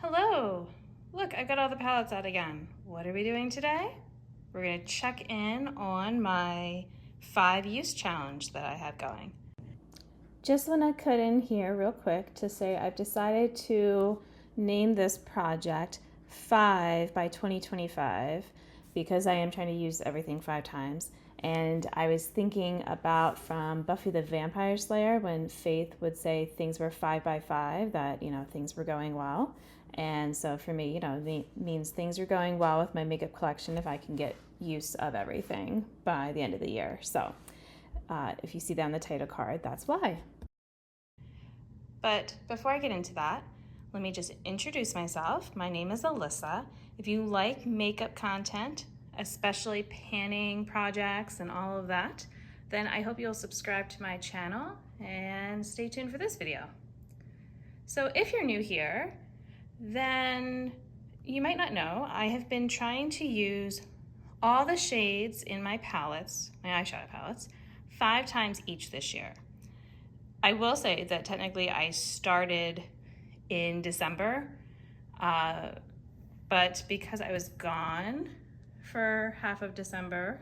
Hello! Look, I've got all the palettes out again. What are we doing today? We're gonna check in on my 5-use challenge that I have going. Just want to cut in here real quick to say I've decided to name this project 5 by 2025 because I am trying to use everything 5 times. And I was thinking about from Buffy the Vampire Slayer when Faith would say things were 5 by 5, that, things were going well. And so for me, it means things are going well with my makeup collection if I can get use of everything by the end of the year. So if you see that on the title card, that's why. But before I get into that, let me just introduce myself. My name is Alyssa. If you like makeup content, especially panning projects and all of that, then I hope you'll subscribe to my channel and stay tuned for this video. So if you're new here, then you might not know, I have been trying to use all the shades in my palettes, my eyeshadow palettes, 5 times each this year. I will say that technically I started in December, but because I was gone for half of December,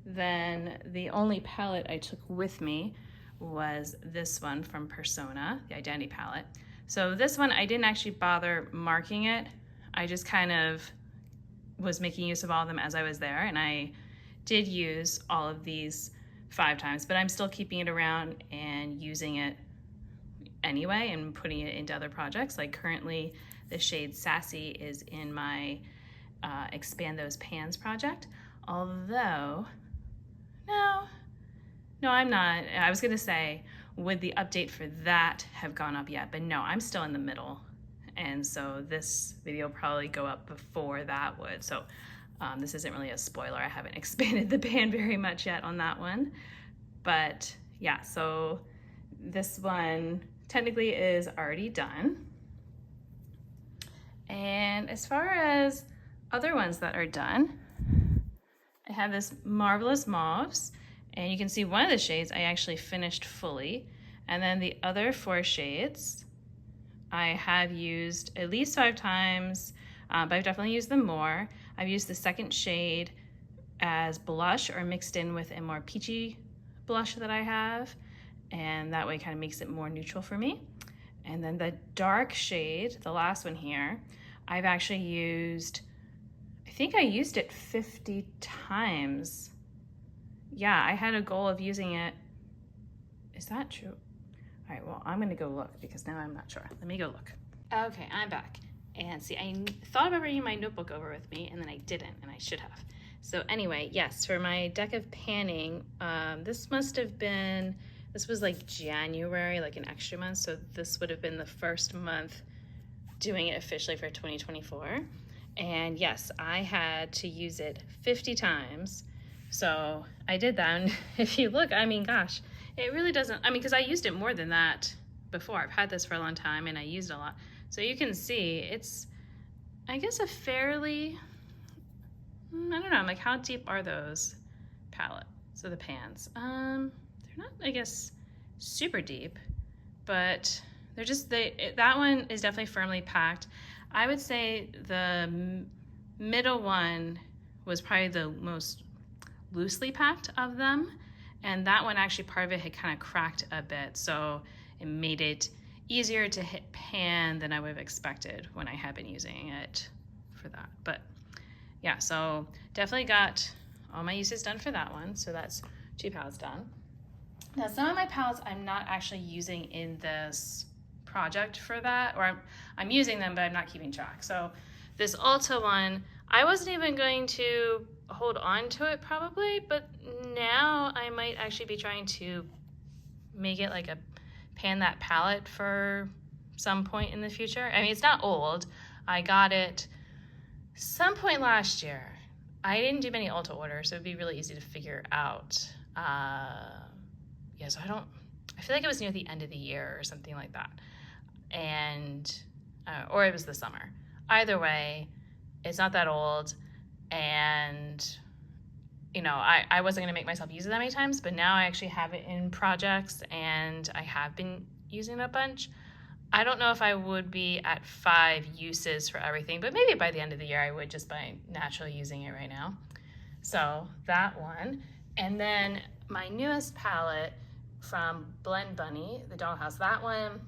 then the only palette I took with me was this one from Persona, the Identity palette. So this one, I didn't actually bother marking it. I just kind of was making use of all of them as I was there, and I did use all of these 5 times, but I'm still keeping it around and using it anyway and putting it into other projects. Like currently, the shade Sassy is in my Expand Those Pans project. Although, no, I'm not. I was gonna say, would the update for that have gone up yet? But no, I'm still in the middle. And so this video will probably go up before that would. So this isn't really a spoiler. I haven't expanded the pan very much yet on that one. But yeah, so this one technically is already done. And as far as other ones that are done, I have this Marvelous Mauves, and you can see one of the shades I actually finished fully. And then the other 4 shades I have used at least 5 times, but I've definitely used them more. I've used the second shade as blush or mixed in with a more peachy blush that I have, and that way kind of makes it more neutral for me. And then the dark shade, the last one here, I've actually used, I think I used it 50 times. Yeah, I had a goal of using it. Is that true? All right, well, I'm gonna go look because now I'm not sure. Let me go look. Okay, I'm back. And see, I thought about bringing my notebook over with me and then I didn't, and I should have. So anyway, yes, for my deck of panning, this must have been, this was like January, like an extra month. So this would have been the first month doing it officially for 2024. And yes, I had to use it 50 times. So I did that, and if you look, I mean, gosh, it really doesn't, I mean, because I used it more than that before. I've had this for a long time, and I used it a lot. So you can see it's, I guess, a fairly, I don't know, like how deep are those palettes? So the pans, they're not, I guess, super deep, but they're just, that one is definitely firmly packed. I would say the middle one was probably the most loosely packed of them, and that one actually, part of it had kind of cracked a bit, so it made it easier to hit pan than I would have expected when I had been using it for that. But yeah, so definitely got all my uses done for that one. So that's 2 palettes done. Now some of my palettes I'm not actually using in this project for that, or I'm using them, but I'm not keeping track. So this Ulta one, I wasn't even going to hold on to it probably, but now I might actually be trying to make it like a pan that palette for some point in the future. I mean, it's not old. I got it some point last year. I didn't do many Ulta orders, so it'd be really easy to figure out. Yeah, so I feel like it was near the end of the year or something like that. And, or it was the summer. Either way, it's not that old, and I wasn't gonna make myself use it that many times, but now I actually have it in projects and I have been using it a bunch. I don't know if I would be at 5 uses for everything, but maybe by the end of the year I would, just by naturally using it right now. So that one. And then my newest palette from Blend Bunny, the Dollhouse, that one,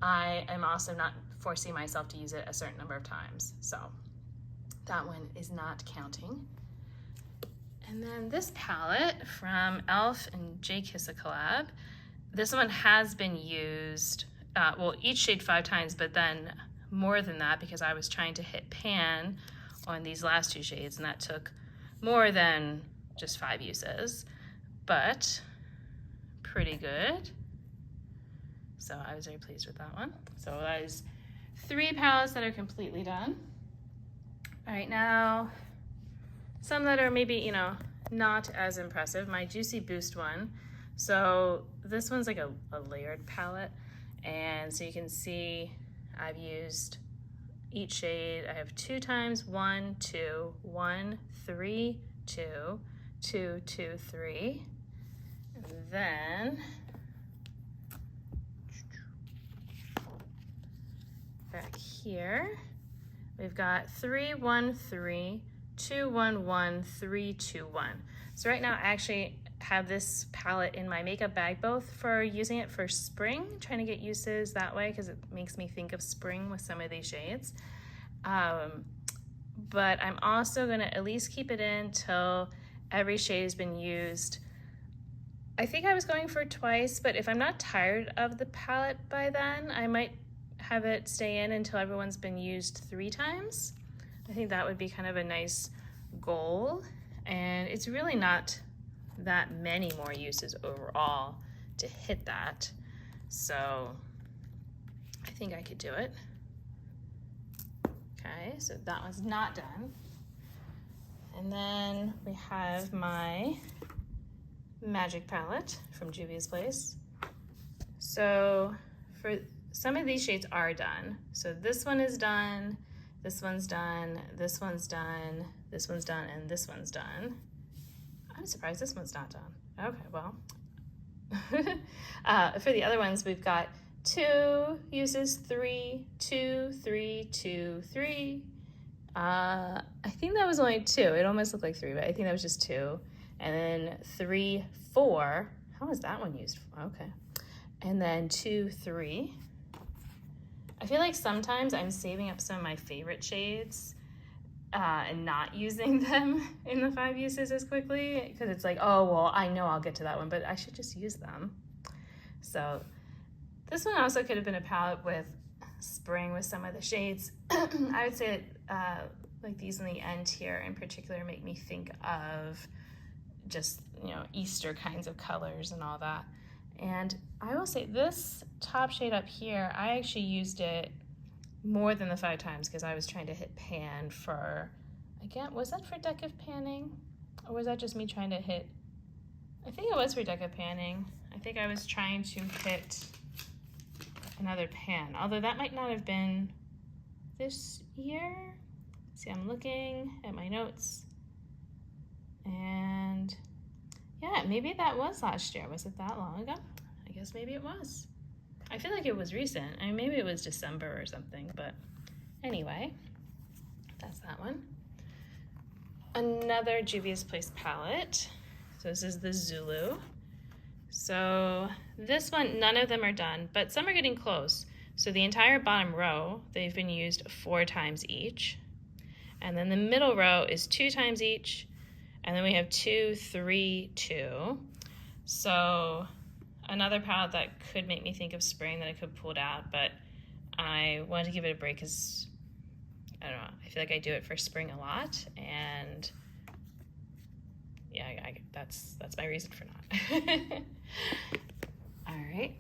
I am also not forcing myself to use it a certain number of times. So that one is not counting. And then this palette from e.l.f. and J Kiss a collab. This one has been used, well, each shade 5 times, but then more than that because I was trying to hit pan on these last 2 shades, and that took more than just 5 uses, but pretty good. So I was very pleased with that one. So that is 3 palettes that are completely done. All right, now some that are maybe, you know, not as impressive. My Juicy Boost one. So this one's like a layered palette. And so you can see I've used each shade. I have 2 times 1, 2, 1, 3, 2, 2, 2, 3. And then back here, we've got 3, 1, 3, 2, 1, 1, 3, 2, 1. So right now I actually have this palette in my makeup bag, both for using it for spring, trying to get uses that way because it makes me think of spring with some of these shades. But I'm also gonna at least keep it in till every shade has been used. I think I was going for twice, but if I'm not tired of the palette by then, I might have it stay in until everyone's been used 3 times. I think that would be kind of a nice goal. And it's really not that many more uses overall to hit that. So I think I could do it. Okay, so that one's not done. And then we have my Magic palette from Juvia's Place. So for some of these shades are done. So this one is done, this one's done, this one's done, this one's done, and this one's done. I'm surprised this one's not done. Okay, well. For the other ones, we've got 2 uses, 3, 2, 3, 2, 3. I think that was only 2. It almost looked like 3, but I think that was just 2. And then 3, 4. How was that one used? Okay. And then 2, 3. I feel like sometimes I'm saving up some of my favorite shades and not using them in the 5 uses as quickly because it's like, oh, well, I know I'll get to that one, but I should just use them. So this one also could have been a palette with spring with some of the shades. I would say that like these in the end here in particular make me think of just, you know, Easter kinds of colors and all that. And I will say this top shade up here, I actually used it more than the 5 times because I was trying to hit pan for, again, was that for deck of panning? Or was that just me trying to hit, I think it was for deck of panning. I think I was trying to hit another pan, although that might not have been this year. See, I'm looking at my notes. And yeah, maybe that was last year. Was it that long ago? I guess maybe it was. I feel like it was recent. I mean, maybe it was December or something, but anyway, that's that one. Another Juvia's Place palette. So this is the Zulu. So this one, none of them are done, but some are getting close. So the entire bottom row, they've been used 4 times each. And then the middle row is 2 times each. And then we have 2, 3, 2. So another palette that could make me think of spring that I could pull it out, but I wanted to give it a break because, I don't know, I feel like I do it for spring a lot, and yeah, that's my reason for not. All right.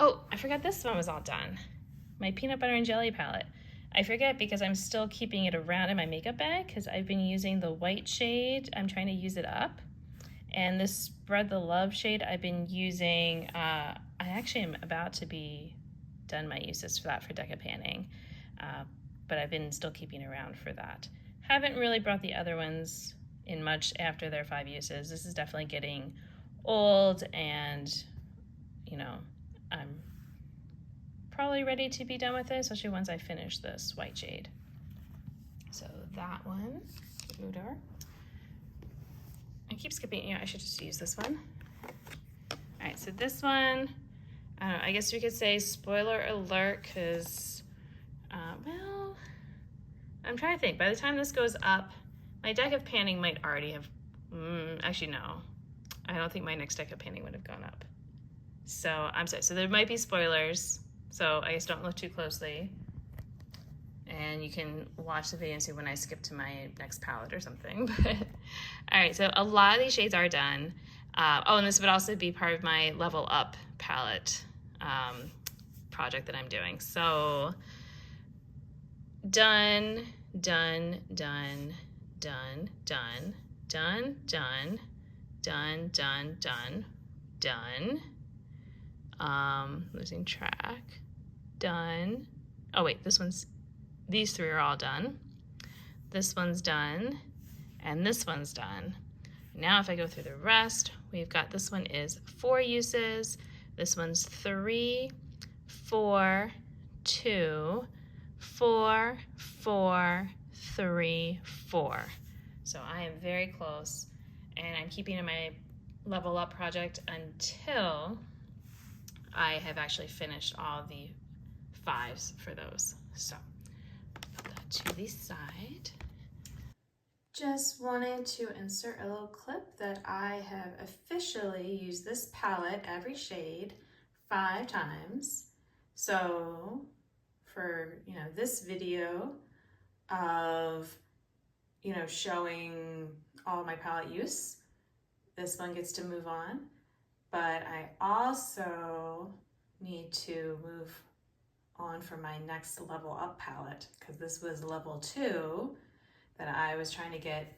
Oh, I forgot this one was all done. My peanut butter and jelly palette. I forget because I'm still keeping it around in my makeup bag because I've been using the white shade. I'm trying to use it up. And this Spread the Love shade I've been using, I actually am about to be done my uses for that for Deca Panning, but I've been still keeping around for that. Haven't really brought the other ones in much after their 5 uses. This is definitely getting old and, you know, I'm probably ready to be done with it, especially once I finish this white shade. So that one, moved over. I keep skipping, I should just use this one. All right, so this one, I guess we could say spoiler alert, because, well, I'm trying to think. By the time this goes up, my deck of panning might already have, actually no. I don't think my next deck of panning would have gone up. So I'm sorry, so there might be spoilers, so I guess don't look too closely. And you can watch the video and see when I skip to my next palette or something. All right, so a lot of these shades are done. Oh, and this would also be part of my Level Up palette project that I'm doing. So done, done, done, done, done, done, done, done, done, done, done. Losing track. Done. Oh wait, these three are all done. This one's done, and this one's done. Now if I go through the rest, we've got this one is 4 uses, this one's 3, 4, 2, 4, 4, 3, 4. So I am very close, and I'm keeping in my Level Up project until I have actually finished all the 5s for those. So put that to the side. Just wanted to insert a little clip that I have officially used this palette, every shade, 5 times. So for, this video of, showing all my palette use, this one gets to move on. But I also need to move on for my next Level Up palette, because this was level 2 that I was trying to get,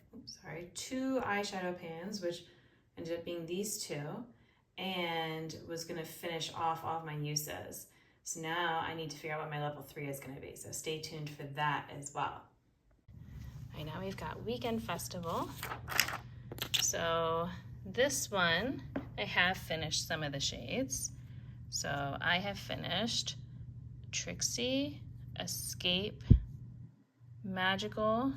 2 eyeshadow pans, which ended up being these 2, and was gonna finish off all of my uses. So now I need to figure out what my level 3 is gonna be, so stay tuned for that as well. All right, now we've got Weekend Festival. So this one, I have finished some of the shades. So I have finished Trixie, Escape, Magical,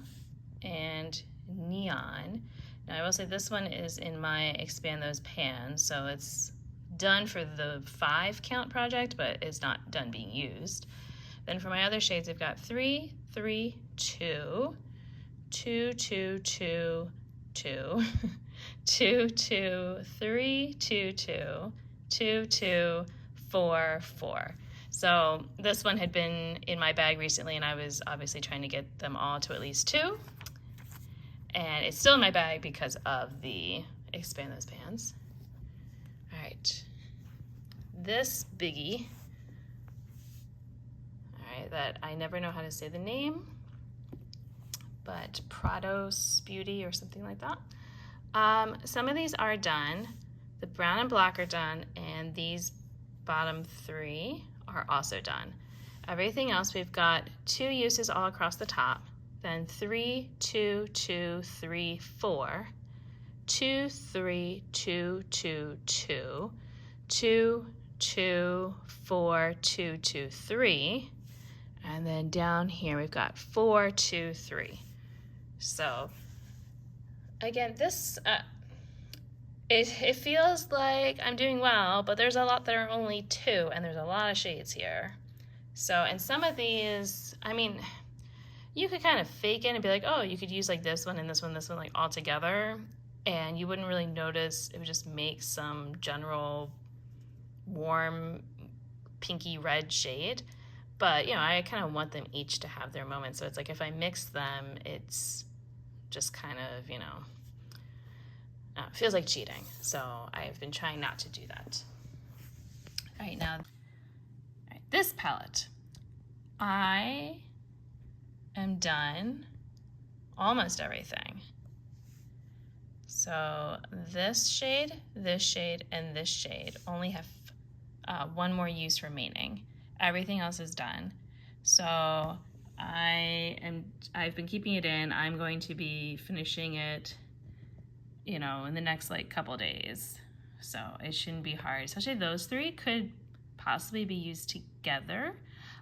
and Neon. Now I will say this one is in my Expand Those pans, so it's done for the 5 count project, but it's not done being used. Then for my other shades, I've got 3, 3, 2, 2, 2, 2, 2, 2, 2, 3, 2, 2, 2, 2, 4, 4. So this one had been in my bag recently, and I was obviously trying to get them all to at least 2. And it's still in my bag because of the Expand Those pans. All right, this biggie, all right, that I never know how to say the name, but Prados Beauty or something like that. Some of these are done. The brown and black are done, and these bottom 3 are also done. Everything else, we've got 2 uses all across the top, then 3, 2, 2, 3, 4, 2, 3, 2, 2, 2, 2, 2, 4, 2, 2, 3, and then down here we've got 4, 2, 3. So again, this it feels like I'm doing well, but there's a lot that are only 2, and there's a lot of shades here. So, and some of these, I mean, you could kind of fake it and be like, oh, you could use like this one and this one like all together, and you wouldn't really notice. It would just make some general warm pinky red shade. But, I kind of want them each to have their moment. So it's like if I mix them, it's just kind of, feels like cheating. So I've been trying not to do that. All right, now, this palette. I am done almost everything. So this shade, and this shade only have 1 more use remaining. Everything else is done. So I've been keeping it in. I'm going to be finishing it, in the next couple days. So it shouldn't be hard, especially those 3 could possibly be used together.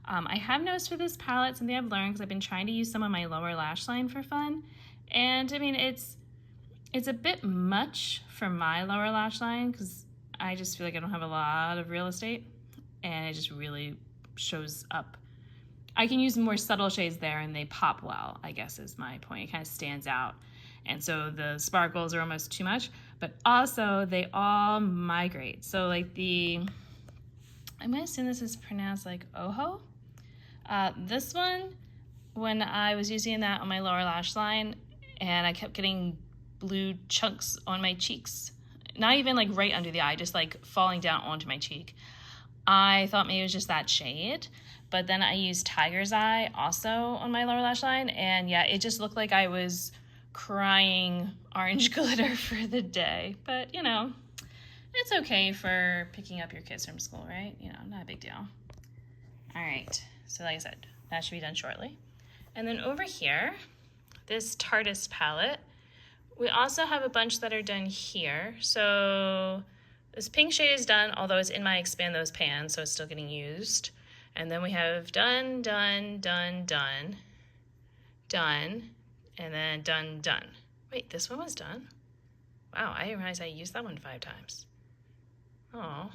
I have noticed for this palette, something I've learned because I've been trying to use some of my lower lash line for fun. And I mean, it's a bit much for my lower lash line because I just feel like I don't have a lot of real estate and it just really shows up. I can use more subtle shades there and they pop well, I guess is my point. It kind of stands out. And so the sparkles are almost too much, but also they all migrate. So like I might assume this is pronounced like Oho. This one, when I was using that on my lower lash line and I kept getting blue chunks on my cheeks, not even like right under the eye, just like falling down onto my cheek. I thought maybe it was just that shade, but then I used Tiger's Eye also on my lower lash line, and yeah, it just looked like I was crying orange glitter for the day. But you know, it's okay for picking up your kids from school, right? You know, not a big deal. All right, so like I said, that should be done shortly. And then over here, this Tartus palette, we also have a bunch that are done here. So this pink shade is done, although it's in my Expand Those pan, so it's still getting used. And then we have done, done, done, done, done, and then done, done. Wait, this one was done? Wow, I didn't realize I used that one 5 times. Oh,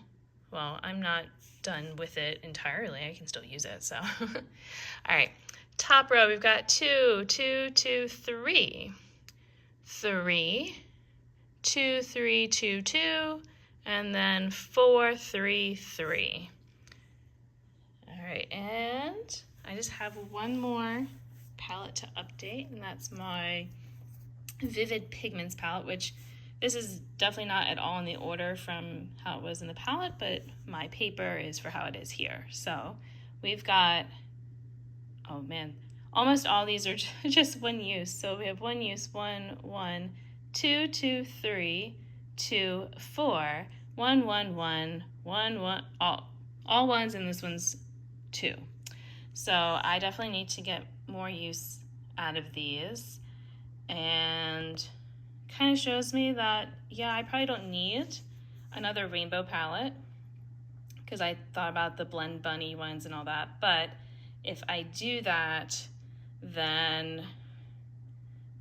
well, I'm not done with it entirely. I can still use it, so. All right, top row, we've got 2, 2, 2, 3. 3, 2, 3, 2, 2, and then 4, 3, 3. All right, and I just have one more palette to update, and that's my Vivid Pigments palette, which this is definitely not at all in the order from how it was in the palette, but my paper is for how it is here. So we've got, oh man, almost all these are just one use. So we have one use, 1, 1, 2, 2, 3, 2, 4, 1, 1, 1, 1, 1, all ones, and this one's 2. So I definitely need to get more use out of these, and kind of shows me that, yeah, I probably don't need another rainbow palette because I thought about the Blend Bunny ones and all that, but if I do that, then,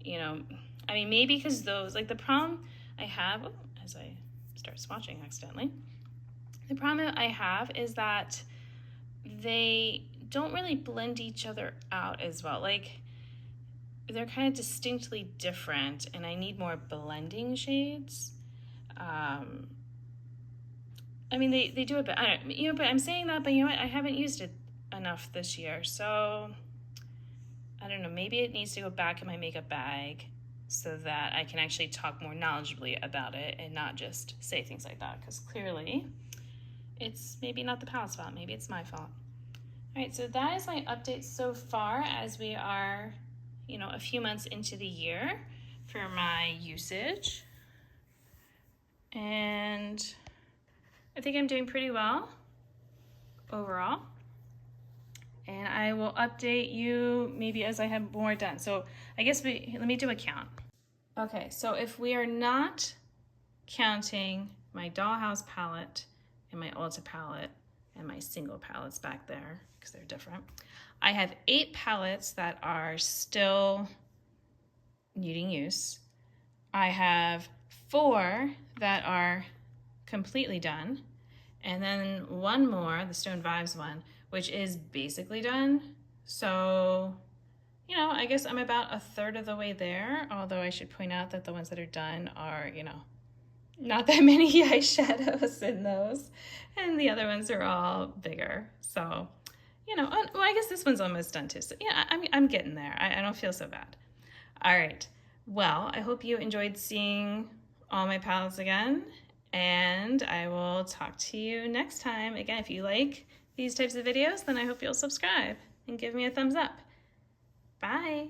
you know, I mean, maybe because those, like the problem I have, as I start swatching accidentally, the problem I have is that they don't really blend each other out as well. Like, they're kind of distinctly different, and I need more blending shades. I mean, they do it, but I don't, you know, but I'm saying that, but you know what, I haven't used it enough this year, so I don't know, maybe it needs to go back in my makeup bag so that I can actually talk more knowledgeably about it and not just say things like that, because clearly it's maybe not the palette's fault, maybe it's my fault. All right, so that is my update so far as we are, you know, a few months into the year for my usage. And I think I'm doing pretty well overall. And I will update you maybe as I have more done. So I guess let me do a count. Okay, so if we are not counting my Dollhouse palette and my Ulta palette and my single palettes back there, because they're different, I have 8 palettes that are still needing use. I have 4 that are completely done, and then one more, the Stone Vibes one, which is basically done. So, you know, I guess I'm about 1/3 of the way there, although I should point out that the ones that are done are, you know, not that many eyeshadows in those, and the other ones are all bigger. So, you know, well, I guess this one's almost done too. So yeah, I'm getting there. I don't feel so bad. All right. Well, I hope you enjoyed seeing all my palettes again, and I will talk to you next time. Again, if you like these types of videos, then I hope you'll subscribe and give me a thumbs up. Bye.